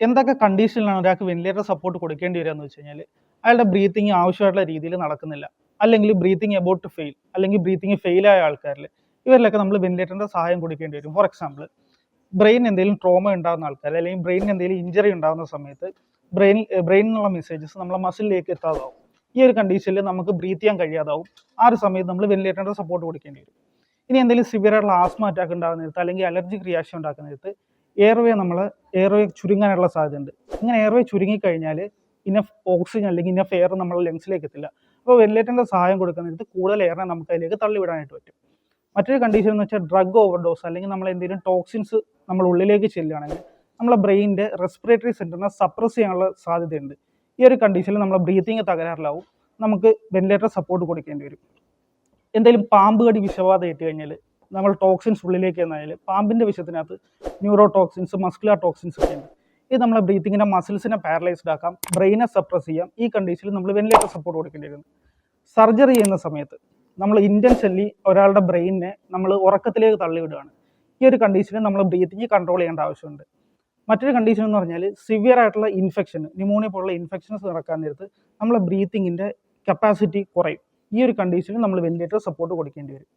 എന്തൊക്കെ കണ്ടീഷനിലാണ് ഒരാൾക്ക് ventilator support കൊടുക്കേണ്ടി വരിക എന്ന് വെച്ച് കഴിഞ്ഞാൽ അയാളുടെ ബ്രീത്തിങ് ആവശ്യമായിട്ടുള്ള രീതിയിൽ നടക്കുന്നില്ല, അല്ലെങ്കിൽ ബ്രീത്തിങ് എബൌട്ട് ടു ഫെയിൽ, അല്ലെങ്കിൽ ബ്രീത്തിങ് ഫെയിലായ ആൾക്കാരിൽ ഇവരിലൊക്കെ നമ്മൾ വെന്റിലേറ്ററിന്റെ സഹായം കൊടുക്കേണ്ടി വരും. ഫോർ എക്സാമ്പിൾ, ബ്രെയിൻ എന്തെങ്കിലും ട്രോമ ഉണ്ടാകുന്ന ആൾക്കാർ, അല്ലെങ്കിൽ ബ്രെയിനിന് എന്തെങ്കിലും ഇഞ്ചറി ഉണ്ടാകുന്ന സമയത്ത് ബ്രെയിനിനുള്ള മെസ്സേജസ് നമ്മളെ മസിലിലേക്ക് എത്താതാവും. ഈ ഒരു കണ്ടീഷനിൽ നമുക്ക് ബ്രീത്ത് ചെയ്യാൻ കഴിയാതാവും. ആ ഒരു സമയത്ത് നമ്മൾ വെന്റിലേറ്ററിന്റെ സപ്പോർട്ട് കൊടുക്കേണ്ടി വരും. ഇനി എന്തെങ്കിലും സിവിയർ ആയിട്ടുള്ള ആസ്മ അറ്റാക്ക് ഉണ്ടാകുന്ന നേരത്ത്, അല്ലെങ്കിൽ അലർജിക് റിയാക്ഷൻ ഉണ്ടാക്കുന്ന നേരത്ത് എയർവേ ചുരുങ്ങാനുള്ള സാധ്യതയുണ്ട്. ഇങ്ങനെ എയർവേ ചുരുങ്ങിക്കഴിഞ്ഞാൽ ഇനഫ് ഓക്സിജൻ അല്ലെങ്കിൽ ഇനഫ് എയർ നമ്മുടെ ലങ്സിലേക്ക് എത്തില്ല. അപ്പോൾ വെന്റിലേറ്ററിന്റെ സഹായം കൊടുക്കുന്ന നേരത്ത് കൂടുതൽ എയറിനെ നമുക്ക് അതിലേക്ക് തള്ളിവിടാനായിട്ട് പറ്റും. മറ്റൊരു കണ്ടീഷൻ എന്ന് വെച്ചാൽ ഡ്രഗ് ഓവർഡോസ്, അല്ലെങ്കിൽ നമ്മൾ എന്തെങ്കിലും ടോക്സിൻസ് നമ്മൾ ഉള്ളിലേക്ക് ചെല്ലുകയാണെങ്കിൽ നമ്മളെ ബ്രെയിനിന്റെ റെസ്പിറേറ്ററി സെന്ററിനെ സപ്രസ് ചെയ്യാനുള്ള സാധ്യതയുണ്ട്. ഈ ഒരു കണ്ടീഷനിൽ നമ്മളെ ബ്രീത്തിങ് തകരാറിലാവും, നമുക്ക് വെന്റിലേറ്റർ സപ്പോർട്ട് കൊടുക്കേണ്ടി വരും. എന്തെങ്കിലും പാമ്പ് കടി വിഷബാധ ഏറ്റ് കഴിഞ്ഞാൽ നമ്മൾ ടോക്സിൻസ് ഉള്ളിലേക്ക് എന്നാൽ പാമ്പിന്റെ വിഷത്തിനകത്ത് ന്യൂറോ ടോക്സിൻസ്, മസ്കുലർ ടോക്സിൻസ് ഒക്കെ ഉണ്ട്. ഇത് നമ്മളെ ബ്രീത്തിങ്ങിന്റെ മസിൽസിനെ പാരലൈസ്ഡ് ആക്കാം, ബ്രെയിനെ സപ്രസ് ചെയ്യാം. ഈ കണ്ടീഷനിൽ നമ്മൾ വെന്റിലേറ്റർ സപ്പോർട്ട് കൊടുക്കേണ്ടി വരും. സർജറി ചെയ്യുന്ന സമയത്ത് നമ്മൾ ഇന്റൻഷനലി ഒരാളുടെ ബ്രെയിനിനെ നമ്മൾ ഉറക്കത്തിലേക്ക് തള്ളിവിടുകയാണ്. ഈ ഒരു കണ്ടീഷനിൽ നമ്മൾ ബ്രീത്തിങ് കൺട്രോൾ ചെയ്യേണ്ട ആവശ്യമുണ്ട്. മറ്റൊരു കണ്ടീഷൻ എന്ന് പറഞ്ഞാൽ സിവിയർ ആയിട്ടുള്ള ഇൻഫെക്ഷൻ, ന്യൂമോണിയ പോലുള്ള ഇൻഫെക്ഷൻസ് നടക്കാൻ നേരത്ത് നമ്മളെ ബ്രീത്തിങ്ങിന്റെ കപ്പാസിറ്റി കുറയും. ഈ ഒരു കണ്ടീഷനിൽ നമ്മൾ വെന്റിലേറ്റർ സപ്പോർട്ട് കൊടുക്കേണ്ടി വരും.